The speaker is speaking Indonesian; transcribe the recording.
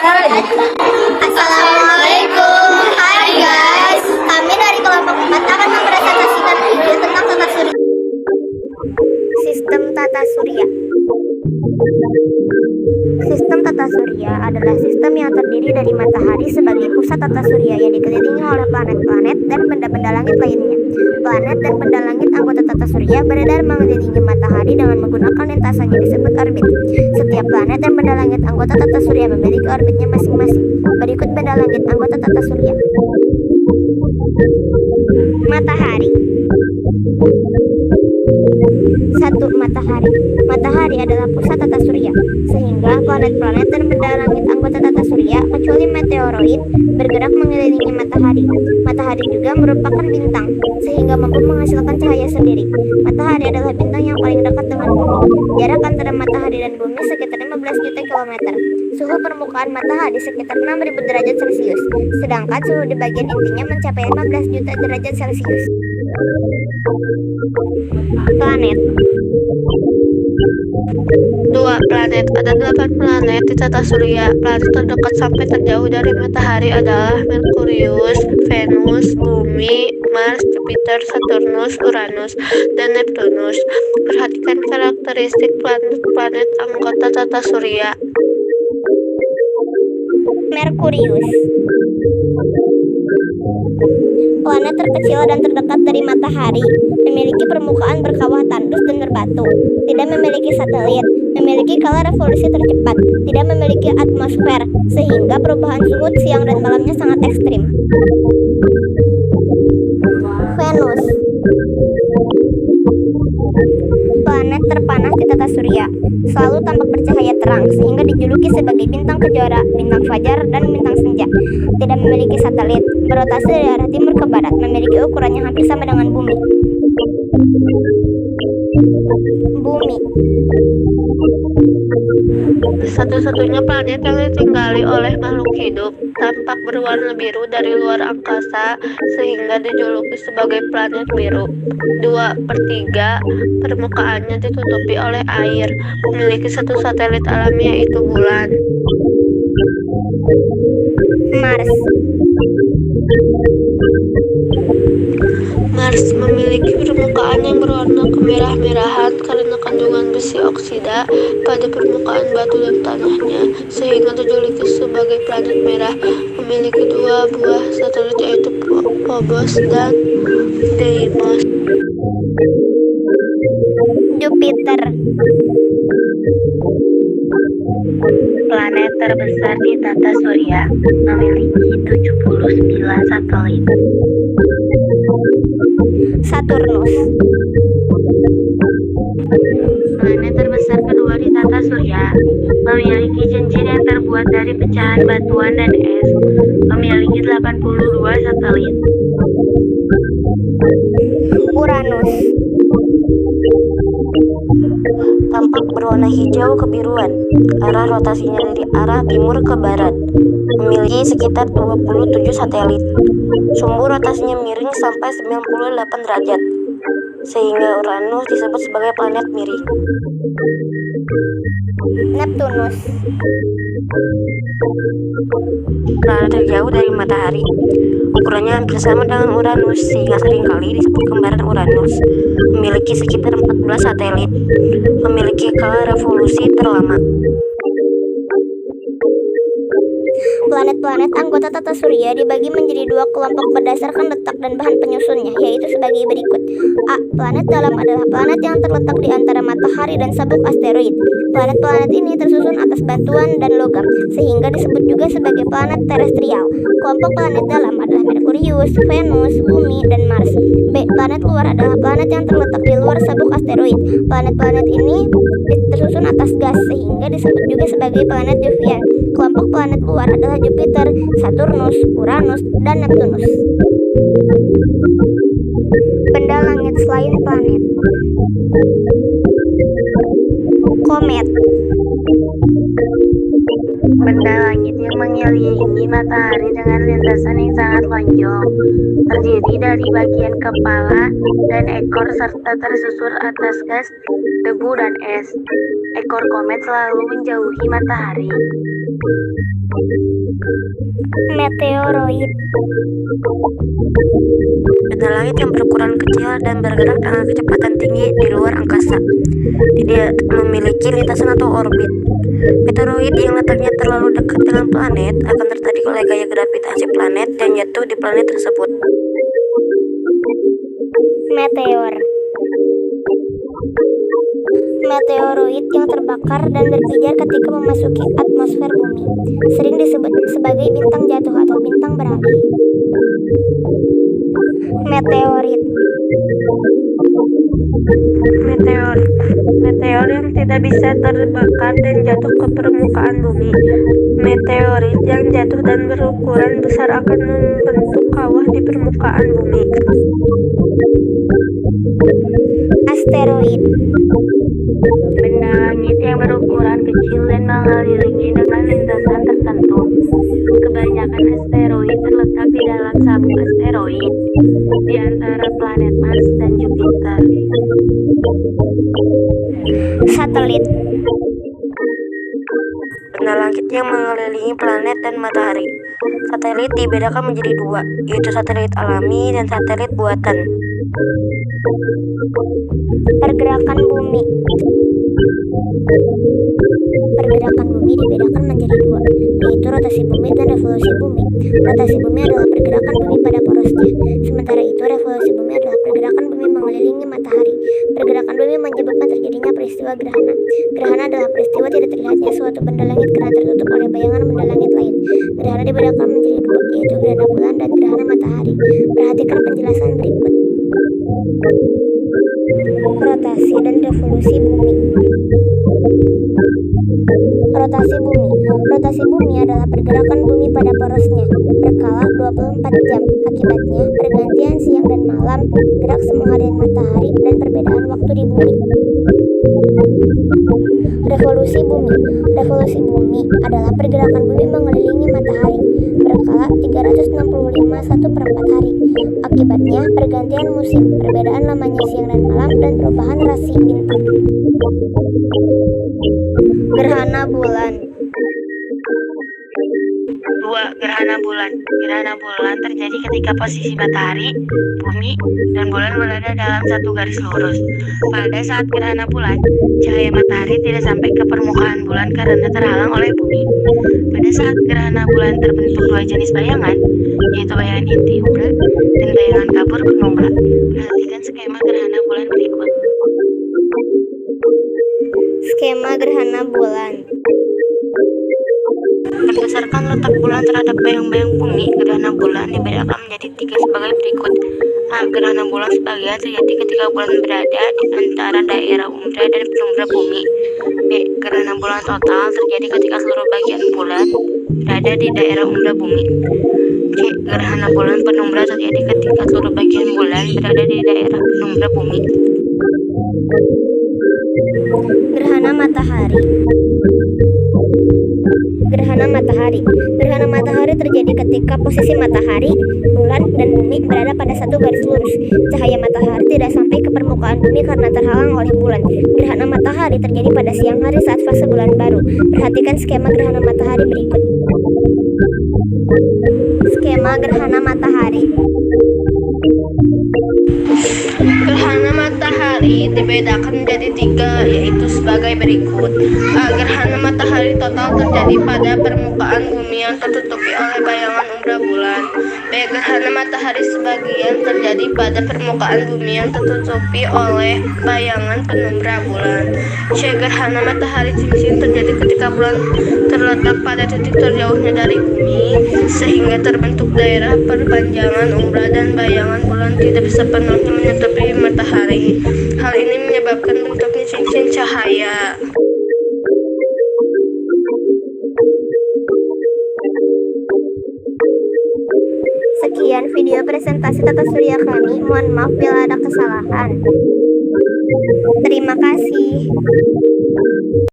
Assalamualaikum. Hai guys. Kami dari kelompok 4 akan mempresentasikan video tentang tata surya. Sistem tata surya. Sistem tata surya adalah sistem yang terdiri dari matahari sebagai pusat tata surya yang dikelilingi oleh planet-planet dan benda-benda langit lainnya. Planet dan benda langit anggota tata surya beredar mengelilingi matahari dengan menggunakan lintasan yang disebut orbit. Setiap planet dan benda langit anggota tata surya memiliki orbitnya masing-masing. Berikut benda langit anggota tata surya. Matahari. 1. Matahari. Matahari adalah pusat tata surya, sehingga planet-planet dan benda langit anggota tata surya, kecuali meteoroid, bergerak mengelilingi matahari. Matahari juga merupakan bintang, sehingga mampu menghasilkan cahaya sendiri. Matahari adalah bintang yang paling dekat dengan bumi. Jarak antara matahari dan bumi sekitar 15 juta kilometer. Suhu permukaan matahari sekitar 6.000 derajat Celcius, sedangkan suhu di bagian intinya mencapai 15 juta derajat Celcius. Planet. 2. Planet. Ada 8 planet di tata surya. Planet terdekat sampai terjauh dari matahari adalah Merkurius, Venus, Bumi, Mars, Jupiter, Saturnus, Uranus, dan Neptunus. Perhatikan karakteristik planet-planet anggota tata surya. Merkurius. Planet terkecil dan terdekat dari matahari, memiliki permukaan berkawah tandus dan berbatu, tidak memiliki satelit, memiliki skala revolusi tercepat, tidak memiliki atmosfer, sehingga perubahan suhu siang dan malamnya sangat ekstrim. Venus. Planet terpanas di tata surya, selalu tampak bercahaya terang sehingga dijuluki sebagai bintang kejora, bintang fajar, dan bintang senja. Tidak memiliki satelit, berotasi dari arah timur ke barat, memiliki ukuran yang hampir sama dengan bumi. Bumi. Satu-satunya planet yang ditinggali oleh makhluk hidup, tampak berwarna biru dari luar angkasa sehingga dijuluki sebagai planet biru. 2/3 permukaannya ditutupi oleh air, memiliki satu satelit alami yaitu bulan. Mars. Mars memiliki permukaan yang berwarna kemerah-merahan karena kandungan besi oksida pada permukaan batu dan tanahnya, sehingga dijuluki sebagai planet merah. Memiliki 2 buah satelit yaitu Phobos dan Deimos. Jupiter. Planet terbesar di tata surya, memiliki 79 satelit. Saturnus. Planet terbesar kedua di tata surya, memiliki cincin yang terbuat dari pecahan batuan dan es, memiliki 82 satelit. Uranus. Tampak berwarna hijau kebiruan, arah rotasinya dari arah timur ke barat, memiliki sekitar 27 satelit. Sumbu rotasinya miring sampai 98 derajat, sehingga Uranus disebut sebagai planet miring. Neptunus. Planet terjauh dari matahari, ukurannya hampir sama dengan Uranus sehingga seringkali disebut kembaran Uranus. Memiliki sekitar 14 satelit, memiliki skala revolusi terlama. Planet-planet anggota tata surya dibagi menjadi 2 kelompok berdasarkan letak dan bahan penyusunnya, yaitu sebagai berikut. A. Planet dalam adalah planet yang terletak di antara matahari dan sabuk asteroid. Planet-planet ini tersusun atas batuan dan logam, sehingga disebut juga sebagai planet terestrial. Kelompok planet dalam adalah Merkurius, Venus, Bumi, dan Mars. B. Planet luar adalah planet yang terletak di luar sabuk asteroid. Planet-planet ini tersusun atas gas, sehingga disebut juga sebagai planet Jovian. Kelompok planet luar adalah Jupiter, Saturnus, Uranus, dan Neptunus. Benda langit selain planet. Komet. Benda langit yang mengelilingi matahari dengan lintasan yang sangat lonjong, terdiri dari bagian kepala dan ekor serta tersusun atas gas, debu, dan es. Ekor komet selalu menjauhi matahari. Meteoroid. Benda langit yang berukuran kecil dan bergerak dengan kecepatan tinggi di luar angkasa. Tidak memiliki lintasan atau orbit. Meteoroid yang letaknya terlalu dekat dengan planet akan tertarik oleh gaya gravitasi planet dan jatuh di planet tersebut. Meteor. Meteoroid yang terbakar dan berpijar ketika memasuki atmosfer bumi sering disebut sebagai bintang jatuh atau bintang berapi. Meteorit. Meteor yang tidak bisa terbakar dan jatuh ke permukaan bumi. Meteorit yang jatuh dan berukuran besar akan membentuk kawah di permukaan bumi. Asteroid. Benda langit yang berukuran kecil dan mengelilingi dengan lintasan tertentu. Kebanyakan asteroid terletak di dalam sabuk asteroid di antara planet Mars dan Jupiter. Satelit. Benda langit yang mengelilingi planet dan matahari. Satelit dibedakan menjadi dua, yaitu satelit alami dan satelit buatan. Pergerakan bumi. Pergerakan bumi dibedakan menjadi dua, yaitu rotasi bumi dan revolusi bumi. Rotasi bumi adalah pergerakan bumi pada porosnya, sementara itu revolusi bumi adalah pergerakan bumi mengelilingi matahari. Pergerakan bumi menyebabkan terjadinya peristiwa gerhana. Gerhana adalah peristiwa tidak terlihatnya suatu benda langit karena tertutup oleh bayangan benda langit lain. Gerhana dibedakan menjadi dua, yaitu gerhana bulan dan gerhana matahari. Perhatikan penjelasan berikut. Rotasi dan revolusi bumi. Rotasi bumi. Rotasi bumi adalah pergerakan bumi pada porosnya berkala 24 jam. Akibatnya, pergantian siang dan malam, gerak semua harian matahari, dan perbedaan waktu di bumi. Revolusi bumi. Revolusi bumi adalah pergerakan bumi mengelilingi matahari berkala 365 1/4 hari. Akibatnya, pergantian musim, perbedaan lamanya siang dan malam, dan perubahan rasi bintang. Gerhana bulan. 2. Gerhana bulan. Gerhana bulan terjadi ketika posisi matahari, bumi, dan bulan berada dalam satu garis lurus. Pada saat gerhana bulan, cahaya matahari tidak sampai ke permukaan bulan karena terhalang oleh bumi. Pada saat gerhana bulan terbentuk dua jenis bayangan, yaitu bayangan inti umbra dan bayangan kabur penumbra. Perhatikan skema gerhana bulan berikut. Skema gerhana bulan. Berdasarkan letak bulan terhadap bayang-bayang bumi, gerhana bulan dibedakan menjadi 3 sebagai berikut. A. Gerhana bulan sebagian terjadi ketika bulan berada di antara daerah umbra dan penumbra bumi. B. Gerhana bulan total terjadi ketika seluruh bagian bulan berada di daerah umbra bumi. C. Gerhana bulan penumbra terjadi ketika seluruh bagian bulan berada di daerah penumbra bumi. Gerhana matahari. Gerhana matahari. Gerhana matahari terjadi ketika posisi matahari, bulan, dan bumi berada pada satu garis lurus. Cahaya matahari tidak sampai ke permukaan bumi karena terhalang oleh bulan. Gerhana matahari terjadi pada siang hari saat fase bulan baru. Perhatikan skema gerhana matahari berikut. Skema gerhana matahari. Gerhana matahari dibedakan menjadi 3, yaitu sebagai berikut. A. Gerhana matahari total terjadi pada permukaan bumi yang tertutupi oleh bayangan umbra bulan. B. Gerhana matahari sebagian terjadi pada permukaan bumi yang tertutupi oleh bayangan penumbra bulan. C. Gerhana matahari cincin terjadi ketika bulan terletak pada titik terjauhnya dari bumi, sehingga terbentuk daerah perpanjangan umbra dan bayangan bulan tidak bisa penuhnya menutupi matahari. Hal ini menyebabkan bentuknya cincin cahaya. Sekian video presentasi tata surya kami. Mohon maaf bila ada kesalahan. Terima kasih.